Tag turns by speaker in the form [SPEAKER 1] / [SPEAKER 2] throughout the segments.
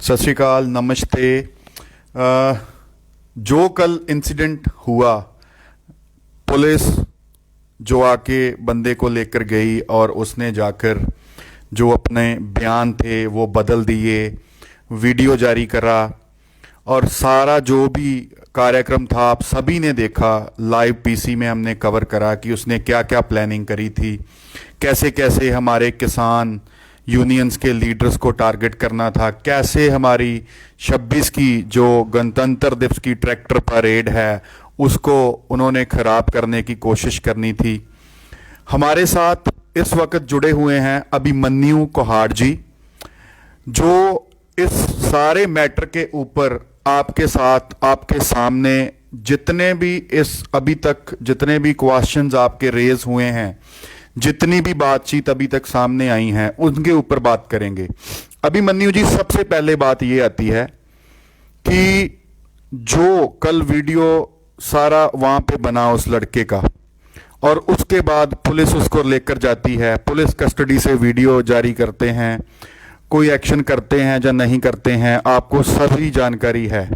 [SPEAKER 1] सत श्री अकाल, नमस्ते। जो कल इंसिडेंट हुआ, पुलिस जो आके बंदे को लेकर गई और उसने जाकर जो अपने बयान थे वो बदल दिए, वीडियो जारी करा और सारा जो भी कार्यक्रम था आप सभी ने देखा। लाइव पीसी में हमने कवर करा कि उसने क्या क्या प्लानिंग करी थी, कैसे कैसे हमारे किसान यूनियंस के लीडर्स को टारगेट करना था, कैसे हमारी 26 की जो गणतंत्र दिवस की ट्रैक्टर परेड है उसको उन्होंने खराब करने की कोशिश करनी थी। हमारे साथ इस वक्त जुड़े हुए हैं अभिमन्यु कोहाड़ जी, जो इस सारे मैटर के ऊपर आपके साथ आपके सामने जितने भी अभी तक जितने भी क्वेश्चंस आपके रेज हुए हैं, जितनी भी बातचीत अभी तक सामने आई हैं, उनके ऊपर बात करेंगे। अभिमन्यु जी, सबसे पहले बात ये आती है कि जो कल वीडियो सारा वहां पे बना उस लड़के का और उसके बाद पुलिस उसको लेकर जाती है, पुलिस कस्टडी से वीडियो जारी करते हैं, कोई एक्शन करते हैं या नहीं करते हैं, आपको सभी जानकारी है।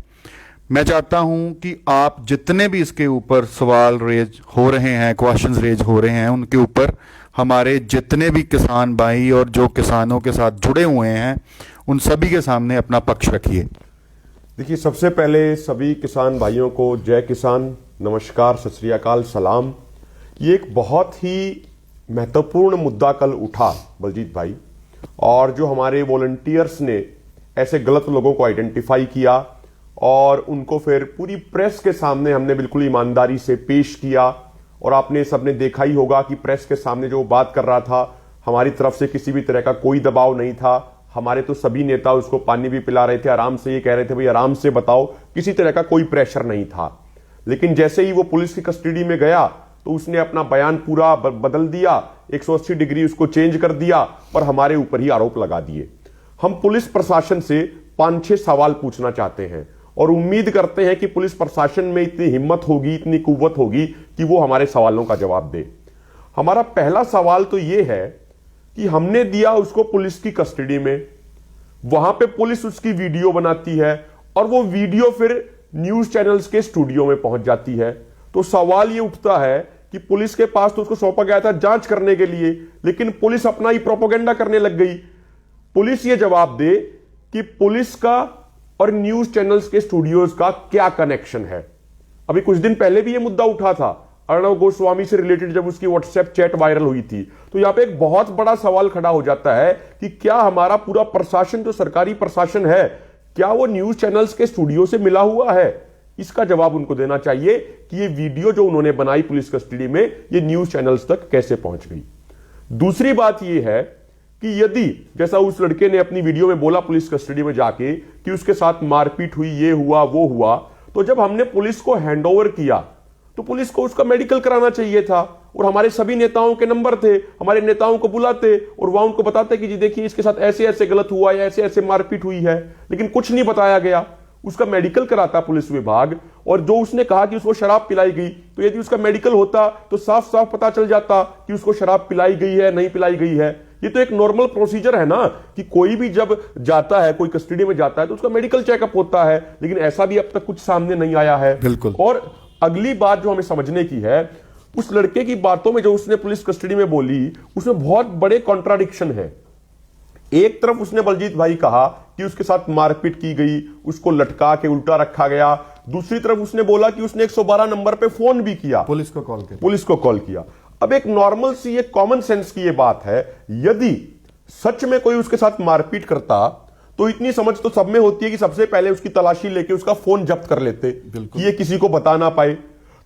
[SPEAKER 1] मैं चाहता हूं कि आप जितने भी इसके ऊपर सवाल रेज हो रहे हैं, क्वेश्चंस रेज हो रहे हैं, उनके ऊपर हमारे जितने भी किसान भाई और जो किसानों के साथ जुड़े हुए हैं उन सभी के सामने अपना पक्ष रखिए।
[SPEAKER 2] देखिए, सबसे पहले सभी किसान भाइयों को जय किसान, नमस्कार, सत श्री अकाल, सलाम। ये एक बहुत ही महत्वपूर्ण मुद्दा कल उठा बलजीत भाई, और जो हमारे वॉलंटियर्स ने ऐसे गलत लोगों को आइडेंटिफाई किया और उनको फिर पूरी प्रेस के सामने हमने बिल्कुल ईमानदारी से पेश किया। और आपने सबने देखा ही होगा कि प्रेस के सामने जो बात कर रहा था, हमारी तरफ से किसी भी तरह का कोई दबाव नहीं था। हमारे तो सभी नेता उसको पानी भी पिला रहे थे, आराम से ये कह रहे थे भाई आराम से बताओ, किसी तरह का कोई प्रेशर नहीं था। लेकिन जैसे ही वो पुलिस की कस्टडी में गया तो उसने अपना बयान पूरा बदल दिया, 180 डिग्री उसको चेंज कर दिया और हमारे ऊपर ही आरोप लगा दिए। हम पुलिस प्रशासन से 5-6 सवाल पूछना चाहते हैं और उम्मीद करते हैं कि पुलिस प्रशासन में इतनी हिम्मत होगी, इतनी कुव्वत होगी कि वो हमारे सवालों का जवाब दे। हमारा पहला सवाल तो ये है कि हमने दिया उसको पुलिस की कस्टडी में, वहां पे पुलिस उसकी वीडियो बनाती है और वो वीडियो फिर न्यूज चैनल्स के स्टूडियो में पहुंच जाती है। तो सवाल ये उठता है कि पुलिस के पास तो उसको सौंपा गया था जांच करने के लिए, लेकिन पुलिस अपना ही प्रोपेगेंडा करने लग गई। पुलिस ये जवाब दे कि पुलिस का और न्यूज चैनल्स के स्टूडियोज का क्या कनेक्शन है। अभी कुछ दिन पहले भी यह मुद्दा उठा था अर्णव गोस्वामी से रिलेटेड, जब उसकी व्हाट्सएप चैट वायरल हुई थी। तो यहां पे एक बहुत बड़ा सवाल खड़ा हो जाता है कि क्या हमारा पूरा प्रशासन, जो सरकारी प्रशासन है, क्या वो न्यूज चैनल्स के स्टूडियो से मिला हुआ है? इसका जवाब उनको देना चाहिए कि ये वीडियो जो उन्होंने बनाई पुलिस कस्टडी में, ये न्यूज चैनल्स तक कैसे पहुंच गई। दूसरी बात यह है कि यदि जैसा उस लड़के ने अपनी वीडियो में बोला पुलिस कस्टडी में जाके कि उसके साथ मारपीट हुई, ये हुआ वो हुआ, तो जब हमने पुलिस को हैंडओवर किया तो पुलिस को उसका मेडिकल कराना चाहिए था। और हमारे सभी नेताओं के नंबर थे, हमारे नेताओं को बुलाते और वहां उनको बताते कि जी देखिए इसके साथ ऐसे ऐसे गलत हुआ या ऐसे ऐसे मारपीट हुई है, लेकिन कुछ नहीं बताया गया। उसका मेडिकल कराता पुलिस विभाग। और जो उसने कहा कि उसको शराब पिलाई गई, तो यदि उसका मेडिकल होता तो साफ साफ पता चल जाता कि उसको शराब पिलाई गई है, नहीं पिलाई गई है। ये तो एक नॉर्मल प्रोसीजर है ना कि कोई भी जब जाता है, कोई कस्टडी में जाता है तो उसका मेडिकल चेकअप होता है, लेकिन ऐसा भी अब तक कुछ सामने नहीं आया है।
[SPEAKER 1] बिल्कुल।
[SPEAKER 2] और अगली बात जो हमें समझने की है, उस लड़के की बातों में जो उसने पुलिस कस्टडी में बोली, उसमें बहुत बड़े कॉन्ट्राडिक्शन है। एक तरफ उसने बलजीत भाई कहा कि उसके साथ मारपीट की गई, उसको लटका के उल्टा रखा गया। दूसरी तरफ उसने बोला कि उसने 112 नंबर पे फोन भी किया, पुलिस को कॉल किया। अब एक नॉर्मल सी, एक कॉमन सेंस की ये बात है, यदि सच में कोई उसके साथ मारपीट करता तो इतनी समझ तो सब में होती है कि सबसे पहले उसकी तलाशी लेके उसका फोन जब्त कर लेते कि ये किसी को बता ना पाए।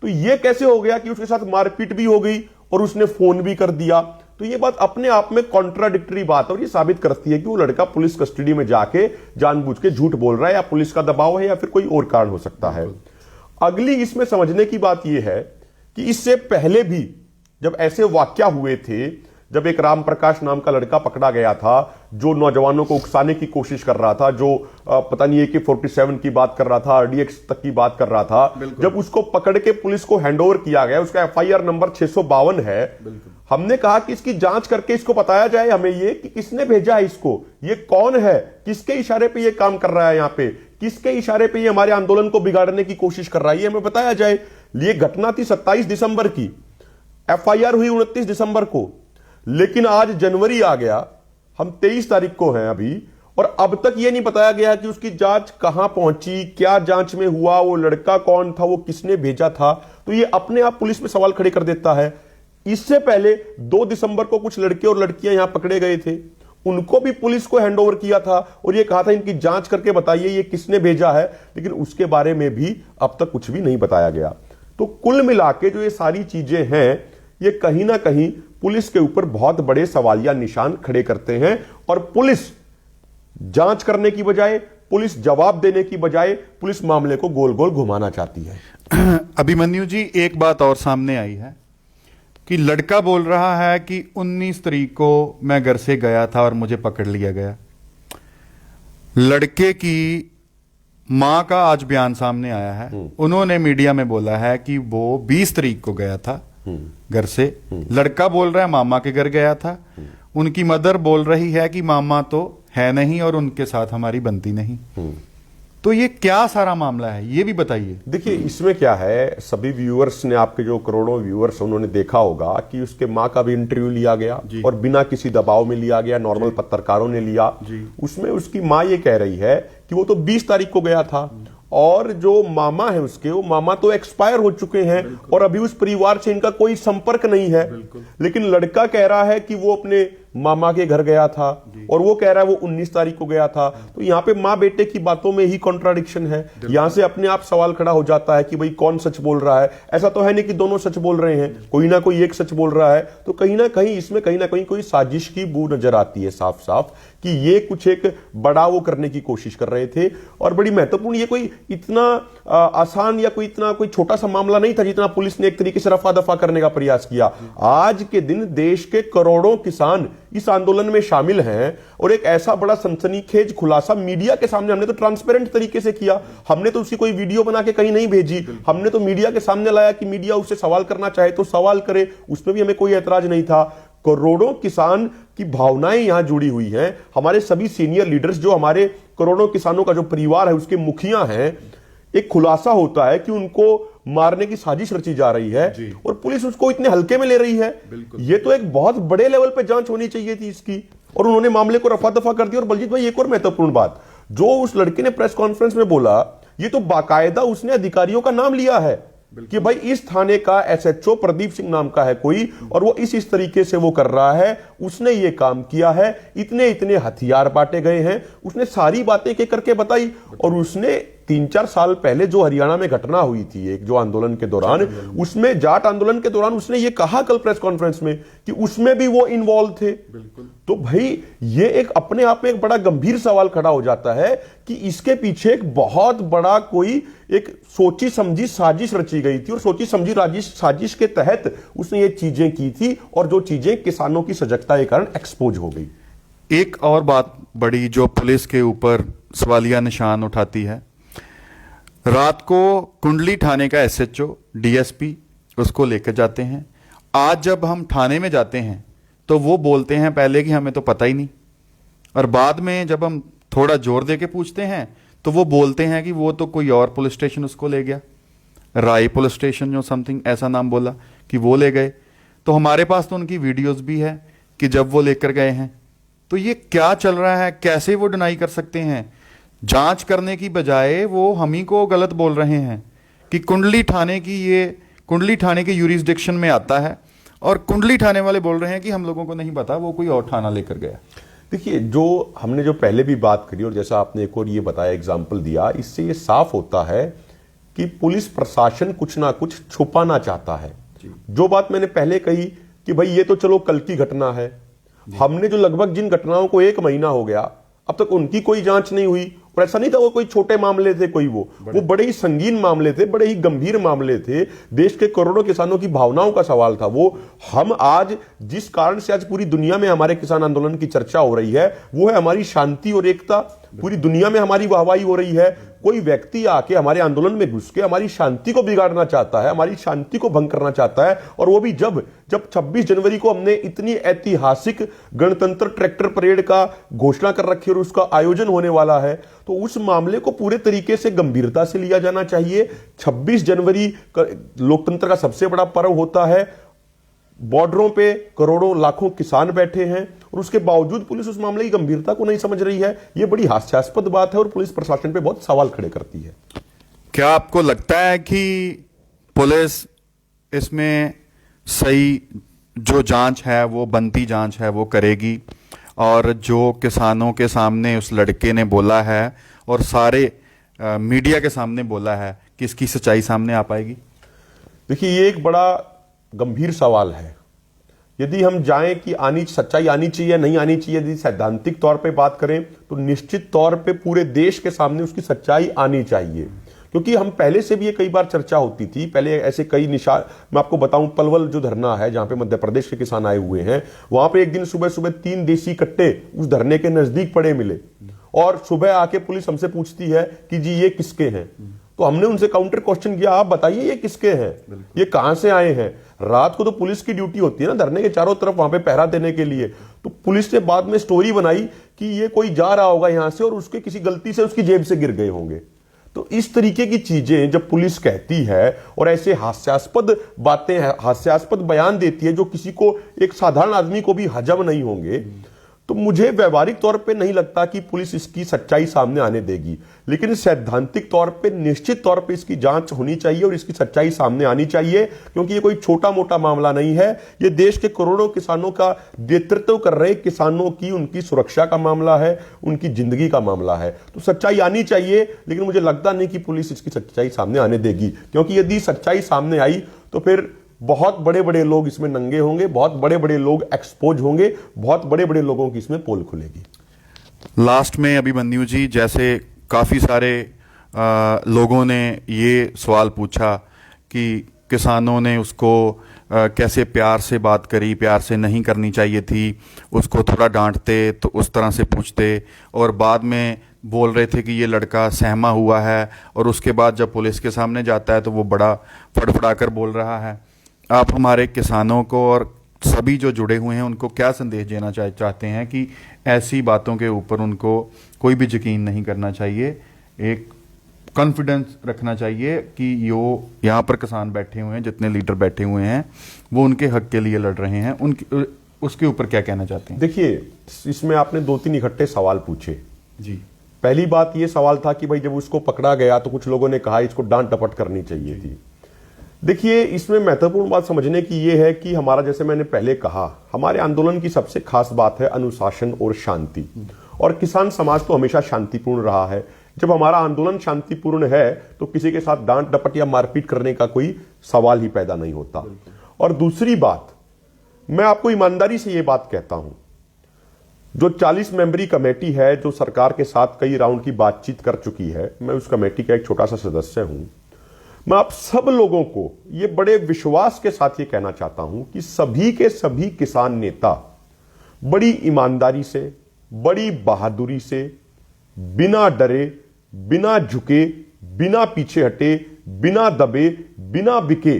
[SPEAKER 2] तो ये कैसे हो गया कि उसके साथ मारपीट भी हो गई और उसने फोन भी कर दिया? तो ये बात अपने आप में कॉन्ट्राडिक्टरी बात है और ये साबित करती है कि वो लड़का पुलिस कस्टडी में जाके जानबूझ के झूठ बोल रहा है, या पुलिस का दबाव है या फिर कोई और कारण हो सकता है। अगली इसमें समझने की बात यह है कि इससे पहले भी जब ऐसे वाकया हुए थे, जब एक राम प्रकाश नाम का लड़का पकड़ा गया था जो नौजवानों को उकसाने की कोशिश कर रहा था, जो पता नहीं AK-47 की बात कर रहा था, RDX तक की बात कर रहा था, जब उसको पकड़ के पुलिस को हैंडओवर किया गया, उसका FIR नंबर 652 है। हमने कहा कि इसकी जांच करके इसको बताया जाए हमें ये कि किसने भेजा है इसको, ये कौन है, किसके इशारे पे ये काम कर रहा है, यहां पे किसके इशारे पे ये हमारे आंदोलन को बिगाड़ने की कोशिश कर रहा है, ये हमें बताया जाए। ये घटना थी 27 दिसंबर की, FIR हुई 29 दिसंबर को, लेकिन आज जनवरी आ गया, हम 23 तारीख को हैं अभी, और अब तक यह नहीं बताया गया कि उसकी जांच कहां पहुंची, क्या जांच में हुआ, वो लड़का कौन था, वो किसने भेजा था। तो ये अपने आप पुलिस में सवाल खड़े कर देता है। इससे पहले 2 दिसंबर को कुछ लड़के और लड़कियां यहां पकड़े गए थे, उनको भी पुलिस को हैंडओवर किया था और ये कहा था इनकी जांच करके बताइए ये किसने भेजा है, लेकिन उसके बारे में भी अब तक कुछ भी नहीं बताया गया। तो कुल मिला के जो ये सारी चीजें हैं, ये कहीं ना कहीं पुलिस के ऊपर बहुत बड़े सवालिया निशान खड़े करते हैं, और पुलिस जांच करने की बजाय, पुलिस जवाब देने की बजाय, पुलिस मामले को गोल गोल घुमाना चाहती है।
[SPEAKER 1] अभिमन्यु जी, एक बात और सामने आई है कि लड़का बोल रहा है कि 19 तारीख को मैं घर से गया था और मुझे पकड़ लिया गया। लड़के की मां का आज बयान सामने आया है, उन्होंने मीडिया में बोला है कि वो 20 तारीख को गया था घर से। लड़का बोल रहा है मामा के घर गया था, उनकी मदर बोल रही है कि मामा तो है नहीं और उनके साथ हमारी बनती नहीं। तो ये क्या सारा मामला है, ये भी बताइए।
[SPEAKER 2] देखिए, इसमें क्या है, सभी व्यूअर्स ने, आपके जो करोड़ों व्यूअर्स, उन्होंने देखा होगा कि उसके मां का भी इंटरव्यू लिया गया और बिना किसी दबाव में लिया गया, नॉर्मल पत्रकारों ने लिया। उसमें उसकी मां ये कह रही है कि वो तो 20 तारीख को गया था, और जो मामा है उसके, वो मामा तो एक्सपायर हो चुके हैं और अभी उस परिवार से इनका कोई संपर्क नहीं है। लेकिन लड़का कह रहा है कि वो अपने मामा के घर गया था और वो कह रहा है वो 19 तारीख को गया था। तो यहाँ पे माँ बेटे की बातों में ही कॉन्ट्राडिक्शन है। यहां से अपने आप सवाल खड़ा हो जाता है कि भाई कौन सच बोल रहा है। ऐसा तो है नहीं कि दोनों सच बोल रहे हैं, कोई ना कोई एक सच बोल रहा है। तो कहीं ना कहीं इसमें कहीं ना कहीं कोई साजिश की बू नजर आती है साफ साफ, कि ये कुछ एक बड़ा वो करने की कोशिश कर रहे थे। और बड़ी महत्वपूर्ण, ये कोई इतना आसान या कोई इतना कोई छोटा सा मामला नहीं था जितना पुलिस ने एक तरीके से रफा दफा करने का प्रयास किया। आज के दिन देश के करोड़ों किसान इस आंदोलन में शामिल हैं और एक ऐसा बड़ा सनसनीखेज खुलासा मीडिया के सामने हमने तो ट्रांसपेरेंट तरीके से किया। हमने तो उसकी कोई वीडियो बना के कहीं नहीं भेजी, हमने तो मीडिया के सामने लाया कि मीडिया उससे सवाल करना चाहे तो सवाल करे, उसमें भी हमें कोई ऐतराज नहीं था। करोड़ों किसान की भावनाएं यहां जुड़ी हुई हैं। हमारे सभी सीनियर लीडर्स, जो हमारे करोड़ों किसानों का जो परिवार है उसके मुखिया हैं, एक खुलासा होता है कि उनको मारने की साजिश रची जा रही है और पुलिस उसको इतने हल्के में ले रही है। ये तो एक बहुत बड़े लेवल पे जांच होनी चाहिए थी इसकी, और उन्होंने मामले को रफा दफा कर दिया। और बलजीत भाई, एक और महत्वपूर्ण बात जो उस लड़के ने प्रेस कॉन्फ्रेंस में बोला, ये तो बाकायदा उसने अधिकारियों का नाम लिया है कि भाई इस थाने का SHO प्रदीप सिंह नाम का है कोई, और वो इस तरीके से वो कर रहा है, उसने ये काम किया है, इतने इतने हथियार बांटे गए हैं। उसने सारी बातें के करके बताई। और उसने 3-4 साल पहले जो हरियाणा में घटना हुई थी एक जो आंदोलन के दौरान, उसमें जाट आंदोलन के दौरान उसने ये कहा कल प्रेस कॉन्फ्रेंस में कि उसमें भी वो इन्वॉल्व थे। तो भाई ये एक अपने आप में एक बड़ा गंभीर सवाल खड़ा हो जाता है कि इसके पीछे एक बहुत बड़ा कोई एक सोची समझी साजिश रची गई थी और सोची समझी साजिश के तहत उसने ये चीजें की थी, और जो चीजें किसानों की सजगता के कारण एक्सपोज हो गई।
[SPEAKER 1] एक और बात बड़ी जो पुलिस के ऊपर सवालिया निशान उठाती है, रात को कुंडली थाने का SHO DSP उसको लेकर जाते हैं। आज जब हम थाने में जाते हैं तो वो बोलते हैं पहले कि हमें तो पता ही नहीं, और बाद में जब हम थोड़ा जोर दे के पूछते हैं तो वो बोलते हैं कि वो तो कोई और पुलिस स्टेशन उसको ले गया, राय पुलिस स्टेशन जो समथिंग ऐसा नाम बोला कि वो ले गए। तो हमारे पास तो उनकी वीडियोस भी है कि जब वो लेकर गए हैं। तो ये क्या चल रहा है, कैसे वो डिनाई कर सकते हैं? जांच करने की बजाय वो हम ही को गलत बोल रहे हैं कि कुंडली थाने के यूरिसडिक्शन में आता है, और कुंडली थाने वाले बोल रहे हैं कि हम लोगों को नहीं पता, वो कोई और थाना लेकर गया।
[SPEAKER 2] देखिए, जो हमने जो पहले भी बात करी और जैसा आपने एक और ये बताया, एग्जाम्पल दिया, इससे ये साफ होता है कि पुलिस प्रशासन कुछ ना कुछ छुपाना चाहता है। जो बात मैंने पहले कही कि भाई ये तो चलो कल की घटना है, हमने जो लगभग जिन घटनाओं को 1 महीना हो गया अब तक उनकी कोई जांच नहीं हुई, और ऐसा नहीं था वो कोई छोटे मामले थे, कोई वो बड़े ही संगीन मामले थे, बड़े ही गंभीर मामले थे। देश के करोड़ों किसानों की भावनाओं का सवाल था वो। हम आज जिस कारण से आज पूरी दुनिया में हमारे किसान आंदोलन की चर्चा हो रही है वो है हमारी शांति और एकता। पूरी दुनिया में हमारी वाहवाही हो रही है। कोई व्यक्ति आके हमारे आंदोलन में घुस के हमारी शांति को बिगाड़ना चाहता है, हमारी शांति को भंग करना चाहता है, और वो भी जब 26 जनवरी को हमने इतनी ऐतिहासिक गणतंत्र ट्रैक्टर परेड का घोषणा कर रखी है और उसका आयोजन होने वाला है, तो उस मामले को पूरे तरीके से गंभीरता से लिया जाना चाहिए। 26 जनवरी लोकतंत्र का सबसे बड़ा पर्व होता है। बॉर्डरों पे करोड़ों लाखों किसान बैठे हैं और उसके बावजूद पुलिस उस मामले की गंभीरता को नहीं समझ रही है। यह बड़ी हास्यास्पद बात है और पुलिस प्रशासन पे बहुत सवाल खड़े करती है।
[SPEAKER 1] क्या आपको लगता है कि पुलिस इसमें सही जो जांच है, वो बनती जांच है, वो करेगी, और जो किसानों के सामने उस लड़के ने बोला है और सारे मीडिया के सामने बोला है कि इसकी सच्चाई सामने आ पाएगी?
[SPEAKER 2] देखिए, ये एक बड़ा गंभीर सवाल है। यदि हम जाएं कि सच्चाई आनी चाहिए नहीं आनी चाहिए, यदि सैद्धांतिक तौर पे बात करें तो निश्चित तौर पे पूरे देश के सामने उसकी सच्चाई आनी चाहिए। क्योंकि हम पहले से भी ये कई बार चर्चा होती थी, पहले ऐसे कई निशान, मैं आपको बताऊं, पलवल जो धरना है जहां पे मध्य प्रदेश के किसान आए हुए हैं, वहां पे एक दिन सुबह सुबह 3 देसी कट्टे उस धरने के नजदीक पड़े मिले और सुबह आके पुलिस हमसे पूछती है कि जी ये किसके हैं। तो हमने उनसे काउंटर क्वेश्चन किया, आप बताइए ये किसके हैं, ये कहां से आए हैं। रात को तो पुलिस की ड्यूटी होती है ना धरने के चारों तरफ वहां पे पहरा देने के लिए। तो पुलिस ने बाद में स्टोरी बनाई कि ये कोई जा रहा होगा यहां से और उसके किसी गलती से उसकी जेब से गिर गए होंगे। तो इस तरीके की चीजें जब पुलिस कहती है और ऐसे हास्यास्पद बातें, हास्यास्पद बयान देती है जो किसी को, एक साधारण आदमी को भी हजम नहीं होंगे, तो मुझे व्यवहारिक तौर पे नहीं लगता कि पुलिस इसकी सच्चाई सामने आने देगी। लेकिन सैद्धांतिक तौर पे निश्चित तौर पे इसकी जांच होनी चाहिए और इसकी सच्चाई सामने आनी चाहिए, क्योंकि ये कोई छोटा मोटा मामला नहीं है। ये देश के करोड़ों किसानों का नेतृत्व कर रहे किसानों की, उनकी सुरक्षा का मामला है, उनकी जिंदगी का मामला है। तो सच्चाई आनी चाहिए, लेकिन मुझे लगता नहीं कि पुलिस इसकी सच्चाई सामने आने देगी, क्योंकि यदि सच्चाई सामने आई तो फिर बहुत बड़े बड़े लोग इसमें नंगे होंगे, बहुत बड़े बड़े लोग एक्सपोज होंगे, बहुत बड़े बड़े लोगों की इसमें पोल खुलेगी।
[SPEAKER 1] लास्ट में अभिमन्यु जी, जैसे काफ़ी सारे लोगों ने ये सवाल पूछा कि किसानों ने उसको कैसे प्यार से बात करी, प्यार से नहीं करनी चाहिए थी, उसको थोड़ा डांटते तो उस तरह से पूछते, और बाद में बोल रहे थे कि ये लड़का सहमा हुआ है, और उसके बाद जब पुलिस के सामने जाता है तो वो बड़ा फड़फड़ा कर बोल रहा है। आप हमारे किसानों को और सभी जो जुड़े हुए हैं उनको क्या संदेश देना चाहते हैं कि ऐसी बातों के ऊपर उनको कोई भी यकीन नहीं करना चाहिए, एक कॉन्फिडेंस रखना चाहिए कि यहाँ पर किसान बैठे हुए हैं, जितने लीडर बैठे हुए हैं वो उनके हक के लिए लड़ रहे हैं, उनके उसके ऊपर क्या कहना चाहते हैं?
[SPEAKER 2] देखिए, इसमें आपने 2-3 इकट्ठे सवाल पूछे
[SPEAKER 1] जी।
[SPEAKER 2] पहली बात ये सवाल था कि भाई जब उसको पकड़ा गया तो कुछ लोगों ने कहा इसको डांट डपट करनी चाहिए थी। देखिए, इसमें महत्वपूर्ण बात समझने की ये है कि हमारा, जैसे मैंने पहले कहा, हमारे आंदोलन की सबसे खास बात है अनुशासन और शांति, और किसान समाज तो हमेशा शांतिपूर्ण रहा है। जब हमारा आंदोलन शांतिपूर्ण है तो किसी के साथ डांट डपट या मारपीट करने का कोई सवाल ही पैदा नहीं होता। और दूसरी बात, मैं आपको ईमानदारी से ये बात कहता हूं, जो 40 मेंबरी कमेटी है जो सरकार के साथ कई राउंड की बातचीत कर चुकी है, मैं उस कमेटी का एक छोटा सा सदस्य हूं। मैं आप सब लोगों को ये बड़े विश्वास के साथ ये कहना चाहता हूं कि सभी के सभी किसान नेता बड़ी ईमानदारी से, बड़ी बहादुरी से, बिना डरे, बिना झुके, बिना पीछे हटे, बिना दबे, बिना बिके,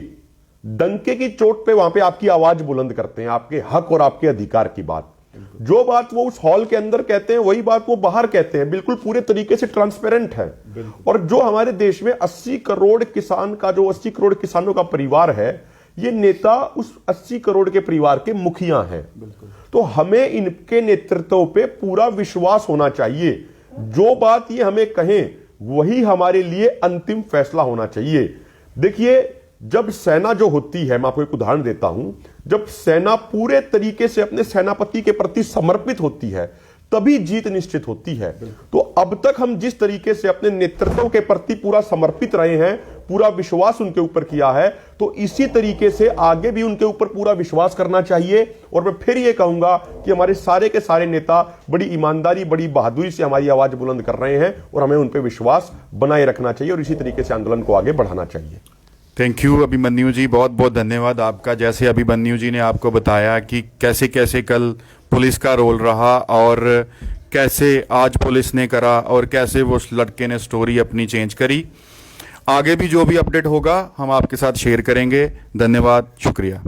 [SPEAKER 2] डंके की चोट पे वहां पे आपकी आवाज बुलंद करते हैं, आपके हक और आपके अधिकार की बात। जो बात वो उस हॉल के अंदर कहते हैं वही बात वो बाहर कहते हैं, बिल्कुल पूरे तरीके से ट्रांसपेरेंट है। और जो हमारे देश में 80 करोड़ किसान का, जो 80 करोड़ किसानों का परिवार है, ये नेता उस 80 करोड़ के परिवार के मुखिया हैं। तो हमें इनके नेतृत्व पे पूरा विश्वास होना चाहिए। जो बात ये हमें कहें वही हमारे लिए अंतिम फैसला होना चाहिए। देखिए, जब सेना जो होती है, मैं आपको एक उदाहरण देता हूं, जब सेना पूरे तरीके से अपने सेनापति के प्रति समर्पित होती है तभी जीत निश्चित होती है। तो अब तक हम जिस तरीके से अपने नेतृत्व के प्रति पूरा समर्पित रहे हैं, पूरा विश्वास उनके ऊपर किया है, तो इसी तरीके से आगे भी उनके ऊपर पूरा विश्वास करना चाहिए। और मैं फिर ये कहूंगा कि हमारे सारे के सारे नेता बड़ी ईमानदारी, बड़ी बहादुरी से हमारी आवाज बुलंद कर रहे हैं और हमें उन पर विश्वास बनाए रखना चाहिए और इसी तरीके से आंदोलन को आगे बढ़ाना चाहिए।
[SPEAKER 1] थैंक यू अभिमन्यु जी, बहुत बहुत धन्यवाद आपका। जैसे अभिमन्यु जी ने आपको बताया कि कैसे कैसे कल पुलिस का रोल रहा और कैसे आज पुलिस ने करा और कैसे वो उस लड़के ने स्टोरी अपनी चेंज करी। आगे भी जो भी अपडेट होगा हम आपके साथ शेयर करेंगे। धन्यवाद, शुक्रिया।